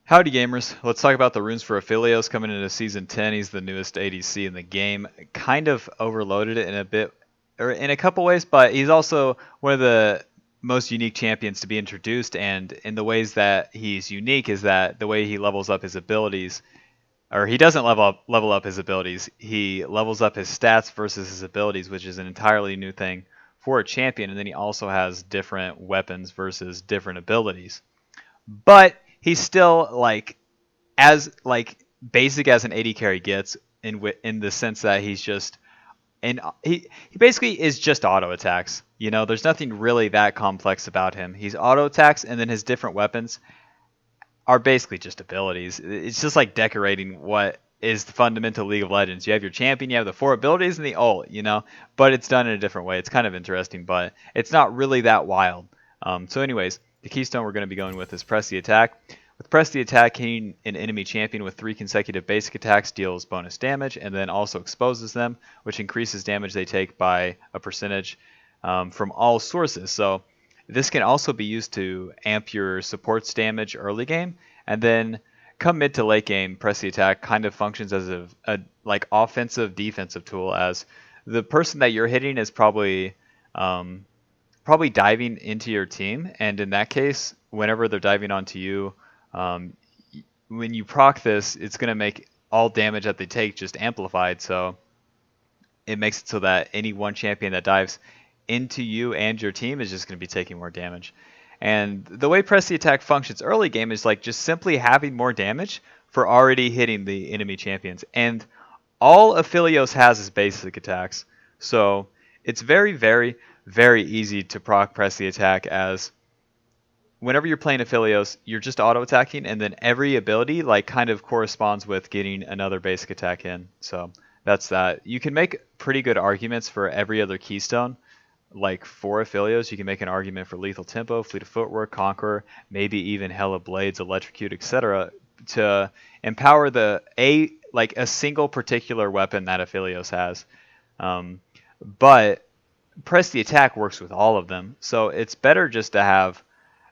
Howdy gamers, let's talk about the runes for Aphelios coming into Season 10. He's the newest ADC in the game. Kind of overloaded it in a bit, or in a couple ways, but he's also one of the most unique champions to be introduced, and in the ways that he's unique is that the way he levels up his abilities, or he doesn't level up his abilities, he levels up his stats versus his abilities, which is an entirely new thing for a champion, and then he also has different weapons versus different abilities. But he's still as basic as an AD carry gets in the sense that he's just and he basically is just auto attacks. You know, there's nothing really that complex about him. He's auto attacks, and then his different weapons are basically just abilities. It's just like decorating what is the fundamental League of Legends. You have your champion, you have the four abilities, and the ult. You know, but it's done in a different way. It's kind of interesting, but it's not really that wild. Anyways, the Keystone we're going to be going with is Press the Attack. With Press the Attack, hitting an enemy champion with 3 consecutive basic attacks deals bonus damage, and then also exposes them, which increases damage they take by a percentage from all sources. So this can also be used to amp your support's damage early game, and then come mid to late game, Press the Attack kind of functions as a like offensive defensive tool, as the person that you're hitting is probably diving into your team, and in that case, whenever they're diving onto you, um, when you proc this, it's going to make all damage that they take just amplified. So it makes it so that any one champion that dives into you and your team is just going to be taking more damage. And the way Press the Attack functions early game is like just simply having more damage for already hitting the enemy champions. And all Aphelios has is basic attacks. So it's very, very, very easy to proc Press the Attack, as whenever you're playing Aphelios, you're just auto attacking, and then every ability like kind of corresponds with getting another basic attack in. So that's that. You can make pretty good arguments for every other keystone. Like for Aphelios, you can make an argument for Lethal Tempo, Fleet of Footwork, Conqueror, maybe even Hella Blades, Electrocute, etc. to empower a single particular weapon that Aphelios has. But Press the Attack works with all of them, so it's better just to have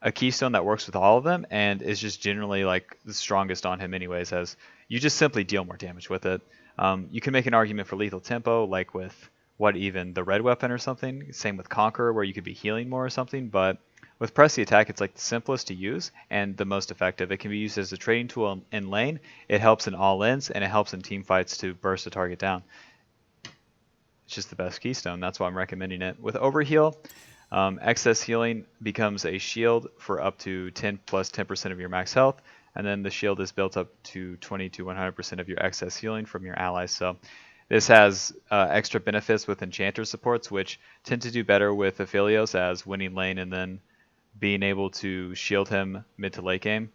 a keystone that works with all of them and is just generally like the strongest on him anyways, as you just simply deal more damage with it. You can make an argument for Lethal Tempo, like with even the red weapon or something. Same with Conqueror, where you could be healing more or something. But with Press the Attack, it's like the simplest to use and the most effective. It can be used as a trading tool in lane. It helps in all ends, and it helps in team fights to burst a target down. It's just the best keystone. That's why I'm recommending it. With Overheal, excess healing becomes a shield for up to 10 plus 10% of your max health, and then the shield is built up to 20 to 100% of your excess healing from your allies. So this has extra benefits with enchanter supports, which tend to do better with Aphelios, as winning lane and then being able to shield him mid to late game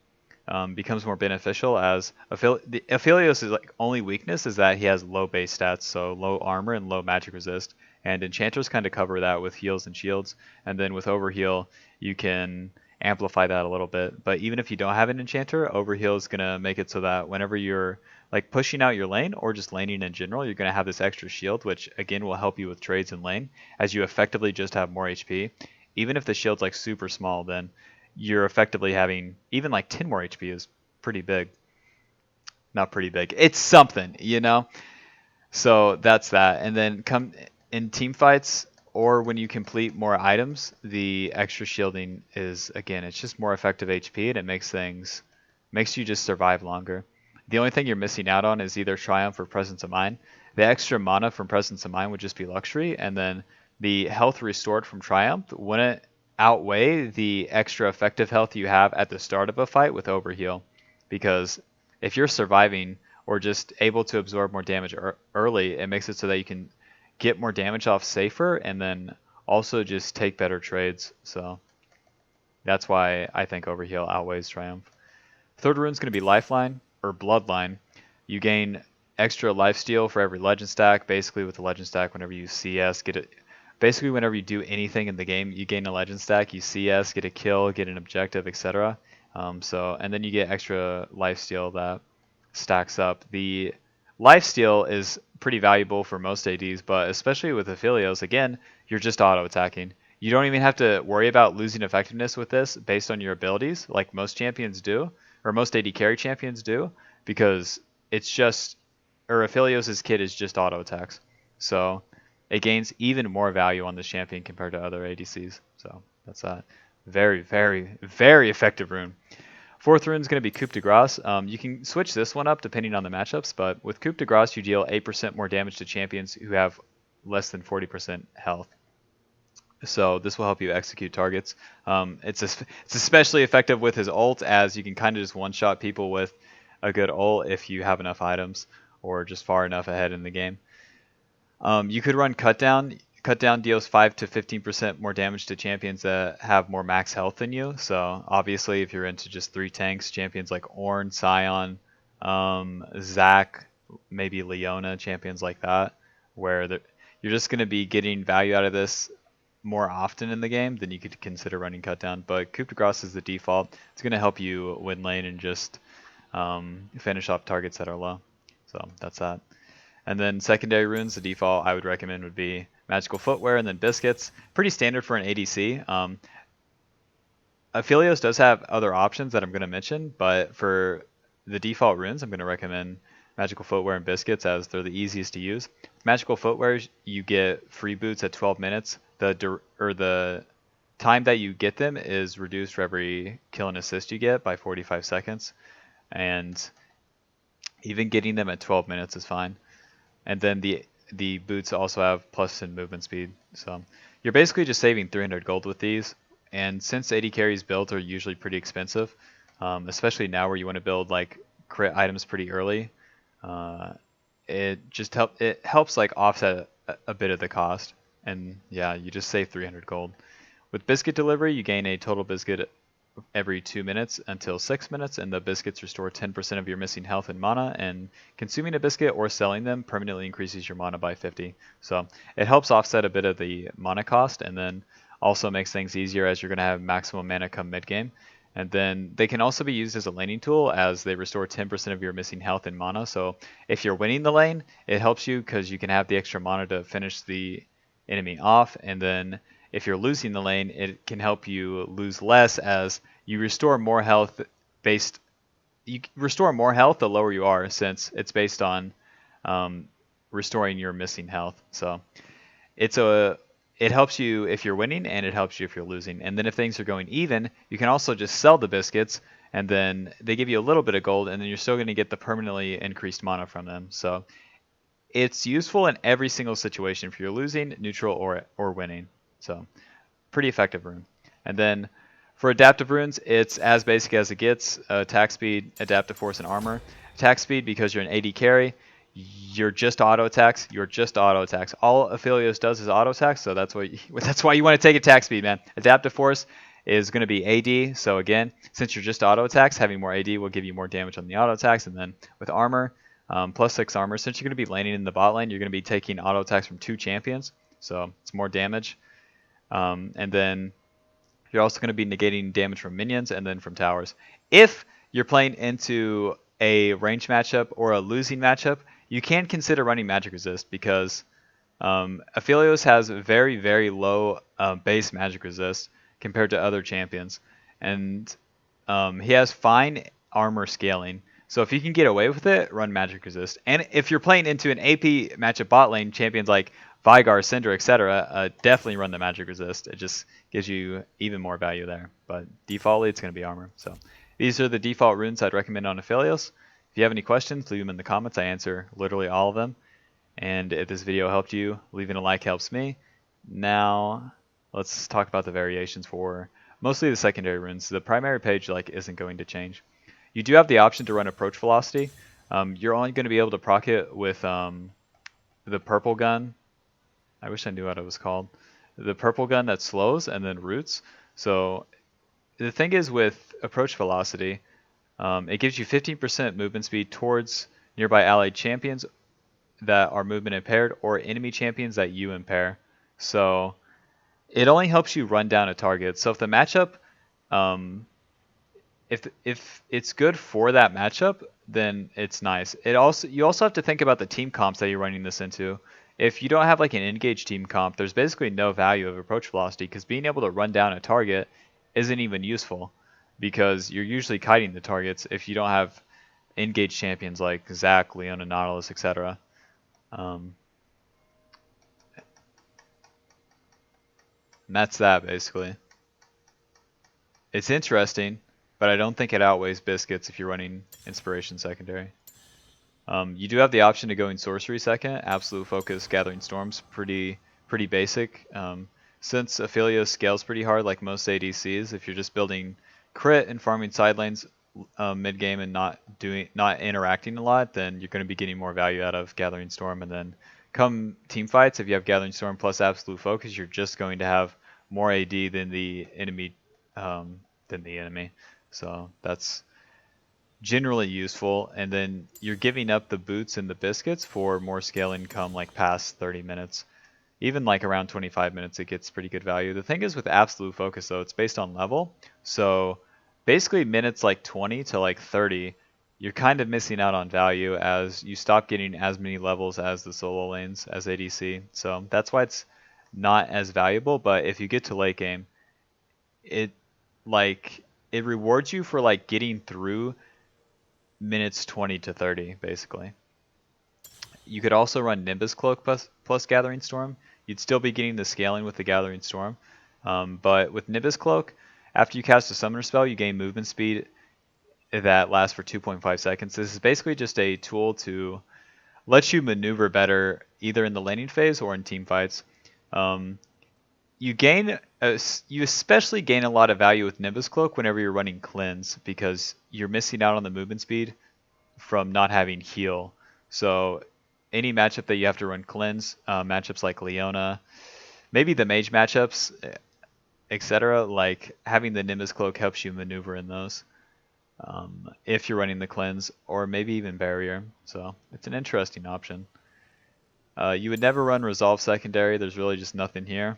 becomes more beneficial, as Aphelios' like only weakness is that he has low base stats, so low armor and low magic resist, and enchanters kind of cover that with heals and shields, and then with overheal you can amplify that a little bit. But even if you don't have an enchanter, overheal is going to make it so that whenever you're like pushing out your lane or just laning in general, you're going to have this extra shield, which again will help you with trades in lane, as you effectively just have more HP. Even if the shield's like super small, then you're effectively having even like 10 more HP is pretty big. Not pretty big. It's something, you know? So that's that. And then come in team fights or when you complete more items, the extra shielding is, again, it's just more effective HP, and it makes you just survive longer. The only thing you're missing out on is either Triumph or Presence of Mind. The extra mana from Presence of Mind would just be luxury, and then the health restored from Triumph wouldn't outweigh the extra effective health you have at the start of a fight with Overheal. Because if you're surviving or just able to absorb more damage early, it makes it so that you can get more damage off safer and then also just take better trades. So that's why I think Overheal outweighs Triumph. Third rune is going to be Lifeline or Bloodline. You gain extra lifesteal for every legend stack. Basically, with the legend stack, whenever you CS, get it. Basically, whenever you do anything in the game, you gain a legend stack. You CS, get a kill, get an objective, etc. And then you get extra lifesteal that stacks up. The lifesteal is pretty valuable for most ADs, but especially with Aphelios, again, you're just auto attacking. You don't even have to worry about losing effectiveness with this based on your abilities, like most champions do. or most AD carry champions do, because it's just, or Aphelios' kit is just auto attacks. So it gains even more value on this champion compared to other ADCs. So that's a very, very, very effective rune. Fourth rune is going to be Coup de Grace. You can switch this one up depending on the matchups, but with Coup de Grace, you deal 8% more damage to champions who have less than 40% health. So this will help you execute targets. It's especially effective with his ult, as you can kind of just one-shot people with a good ult if you have enough items or just far enough ahead in the game. You could run Cut Down. Cut Down deals 5 to 15% more damage to champions that have more max health than you. So obviously, if you're into just 3 tanks, champions like Ornn, Sion, Zac, maybe Leona, champions like that, where you're just going to be getting value out of this more often in the game, then you could consider running Cut Down. But Coup de Grace is the default. It's going to help you win lane and just finish off targets that are low. So that's that. And then secondary runes, the default I would recommend would be Magical Footwear and then Biscuits. Pretty standard for an ADC. Aphelios does have other options that I'm going to mention, but for the default runes, I'm going to recommend Magical Footwear and Biscuits, as they're the easiest to use. Magical Footwear, you get free boots at 12 minutes. The time that you get them is reduced for every kill and assist you get by 45 seconds. And even getting them at 12 minutes is fine. And then the boots also have plus in movement speed. So you're basically just saving 300 gold with these. And since AD carries builds are usually pretty expensive, especially now where you want to build like crit items pretty early, it helps like offset a bit of the cost. And yeah, you just save 300 gold. With biscuit delivery, you gain a total biscuit every 2 minutes until 6 minutes, and the biscuits restore 10% of your missing health and mana, and consuming a biscuit or selling them permanently increases your mana by 50. So it helps offset a bit of the mana cost, and then also makes things easier as you're going to have maximum mana come mid game. And then they can also be used as a laning tool, as they restore 10% of your missing health and mana. So if you're winning the lane, it helps you because you can have the extra mana to finish the enemy off, and then if you're losing the lane, it can help you lose less, as you restore more health the lower you are, since it's based on restoring your missing health. So it helps you if you're winning, and it helps you if you're losing. And then if things are going even, you can also just sell the biscuits, and then they give you a little bit of gold, and then you're still going to get the permanently increased mana from them. So it's useful in every single situation if you're losing, neutral, or winning. So pretty effective rune. And then for adaptive runes, it's as basic as it gets. Attack speed, adaptive force, and armor. Attack speed, because you're an AD carry, you're just auto attacks. All Aphelios does is auto attacks, so that's why you want to take attack speed, man. Adaptive force is going to be AD. So again, since you're just auto attacks, having more AD will give you more damage on the auto attacks. And then with armor, +6 armor. Since you're going to be laning in the bot lane, you're going to be taking auto attacks from 2 champions, so it's more damage. And then you're also going to be negating damage from minions and then from towers. If you're playing into a range matchup or a losing matchup, you can consider running magic resist, because Aphelios has very, very low base magic resist compared to other champions, and he has fine armor scaling. So if you can get away with it, run magic resist. And if you're playing into an AP matchup bot lane, champions like Veigar, Syndra, etc., definitely run the magic resist. It just gives you even more value there. But defaultly, it's going to be armor. So these are the default runes I'd recommend on Aphelios. If you have any questions, leave them in the comments. I answer literally all of them. And if this video helped you, leaving a like helps me. Now, let's talk about the variations for mostly the secondary runes. The primary page isn't going to change. You do have the option to run approach velocity. You're only going to be able to proc it with the purple gun. I wish I knew what it was called. The purple gun that slows, and then roots. So the thing is with approach velocity, it gives you 15% movement speed towards nearby allied champions that are movement impaired, or enemy champions that you impair. So it only helps you run down a target. So if the matchup, if it's good for that matchup, then it's nice. You also have to think about the team comps that you're running this into. If you don't have like an engaged team comp, there's basically no value of approach velocity, because being able to run down a target isn't even useful. because you're usually kiting the targets if you don't have engaged champions like Zac, Leona, Nautilus, etc. And that's that basically. It's interesting, but I don't think it outweighs Biscuits if you're running Inspiration secondary. You do have the option to go in Sorcery second. Absolute Focus, Gathering Storm's pretty basic. Since Aphelios scales pretty hard like most ADCs, if you're just building crit and farming side lanes mid game and not interacting a lot, then you're going to be getting more value out of Gathering Storm. And then come team fights, if you have Gathering Storm plus Absolute Focus, you're just going to have more AD than the enemy. So that's generally useful, and then you're giving up the boots and the biscuits for more scaling come like past 30 minutes. Even like around 25 minutes it gets pretty good value. The thing is with Absolute Focus though, it's based on level, so basically minutes like 20 to like 30 you're kind of missing out on value as you stop getting as many levels as the solo lanes as ADC. So that's why it's not as valuable, but if you get to late game, it rewards you for like getting through minutes 20 to 30 basically. You could also run Nimbus Cloak plus Gathering Storm. You'd still be getting the scaling with the Gathering Storm, but with Nimbus Cloak, after you cast a summoner spell, you gain movement speed that lasts for 2.5 seconds. This is basically just a tool to let you maneuver better either in the laning phase or in team fights. You especially gain a lot of value with Nimbus Cloak whenever you're running Cleanse, because you're missing out on the movement speed from not having heal. So any matchup that you have to run Cleanse, matchups like Leona, maybe the mage matchups, etc., like having the Nimbus Cloak helps you maneuver in those if you're running the Cleanse, or maybe even Barrier. So it's an interesting option. You would never run Resolve secondary. There's really just nothing here.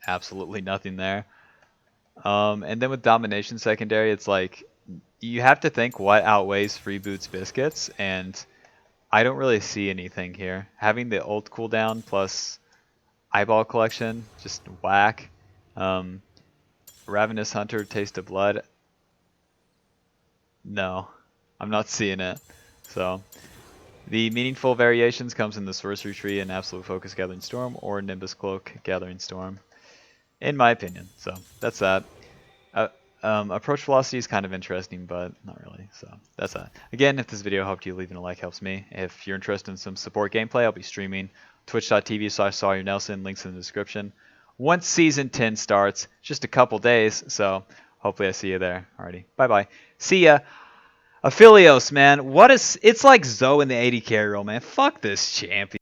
Absolutely nothing there. And then with Domination secondary, it's like you have to think what outweighs Freeboots Biscuits, and I don't really see anything here. Having the ult cooldown plus Eyeball Collection, just whack. Ravenous Hunter, Taste of Blood. No, I'm not seeing it. So the meaningful variations comes in the Sorcery Tree and Absolute Focus Gathering Storm, or Nimbus Cloak Gathering Storm, in my opinion. So that's that. Approach velocity is kind of interesting, but not really. So that's that. Again, if this video helped you, leaving a like helps me. If you're interested in some support gameplay, I'll be streaming twitch.tv/SawyerNelson, links in the description. Once Season 10 starts, just a couple days, so hopefully I see you there. Alrighty, bye-bye. See ya. Aphelios, man. It's like Zoe in the AD carry role, man. Fuck this champion.